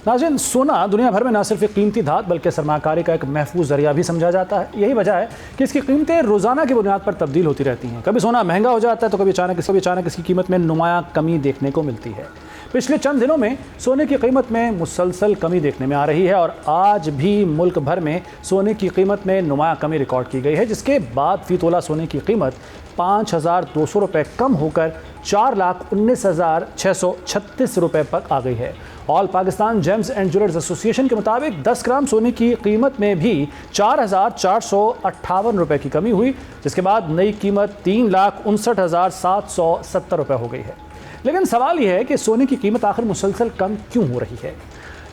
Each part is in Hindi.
नाज़रीन, सोना दुनिया भर में न सिर्फ एक कीमती धात बल्कि सरमाकारी का एक महफूज जरिया भी समझा जाता है। यही वजह है कि इसकी कीमतें रोज़ाना की बुनियाद पर तब्दील होती रहती हैं। कभी सोना महंगा हो जाता है तो कभी अचानक इसकी कीमत में नुमायां कमी देखने को मिलती है। पिछले चंद दिनों में सोने की कीमत में मुसलसल कमी देखने में आ रही है और आज भी मुल्क भर में सोने की कीमत में नुमायां कमी रिकॉर्ड की गई है, जिसके बाद फी तोला सोने की कीमत 5,200 रुपये कम होकर 4,19,636 रुपये पर आ गई है। All Pakistan James and jewellers association के मुताबिक 10 ग्राम सोने की कीमत में भी 4,458 रुपये की कमी हुई, जिसके बाद नई कीमत 3,59,770 रुपये हो गई है। लेकिन सवाल यह है कि सोने की कीमत आखिर मुसलसल कम क्यों हो रही है।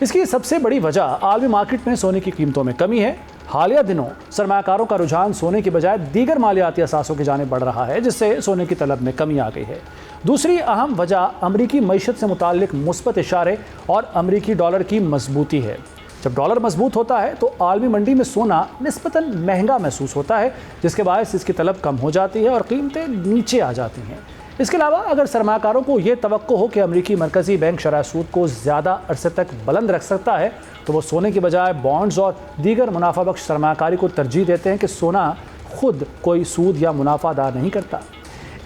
इसकी सबसे बड़ी वजह आलमी मार्केट में सोने की कीमतों में कमी है। हालिया दिनों सरमाकारों का रुझान सोने की बजाय दीगर मालियाती असासों की जानिब बढ़ रहा है, जिससे सोने की तलब में कमी आ गई है। दूसरी अहम वजह अमरीकी मईशत से मुताल्लिक मुस्बत इशारे और अमरीकी डॉलर की मजबूती है। जब डॉलर मजबूत होता है तो आलमी मंडी में सोना निस्बतन महंगा महसूस होता है, जिसके बायस इसकी तलब कम हो जाती है और कीमतें नीचे आ जाती हैं। इसके अलावा अगर सरमाकारों को ये तवक्को हो कि अमरीकी मरकज़ी बैंक शरह सूद को ज़्यादा अरसे तक बुलंद रख सकता है तो वो सोने की बजाय बॉन्ड्स और दीगर मुनाफा बख्श सरमाकारी को तरजीह देते हैं कि सोना खुद कोई सूद या मुनाफादार नहीं करता।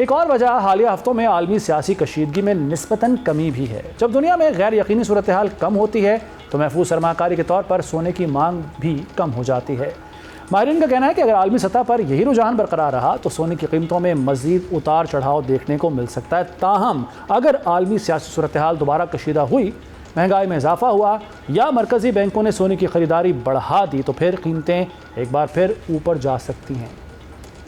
एक और वजह हालिया हफ्तों में आलमी सियासी कशीदगी में निस्बतन कमी भी है। जब दुनिया में गैर यकीनी सूरत हाल कम होती है तो महफूज सरमाकारी के तौर पर सोने की मांग भी कम हो जाती है। माहिरीन का कहना है कि अगर आलमी सतह पर यही रुझान बरकरार रहा तो सोने की कीमतों में मज़ीद उतार चढ़ाव देखने को मिल सकता है। ताहम अगर आलमी सियासी सूरत हाल दोबारा कशीदा हुई, महंगाई में इजाफा हुआ या मरकज़ी बैंकों ने सोने की ख़रीदारी बढ़ा दी तो फिर कीमतें एक बार फिर ऊपर जा सकती हैं।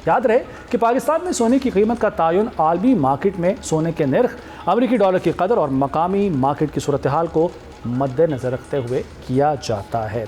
याद रहे कि पाकिस्तान में सोने की कीमत का तयन आलमी मार्केट में सोने के नर्ख, अमरीकी डॉलर की कदर और मकामी मार्केट की सूरत हाल को मद्देनज़र रखते हुए किया जाता है।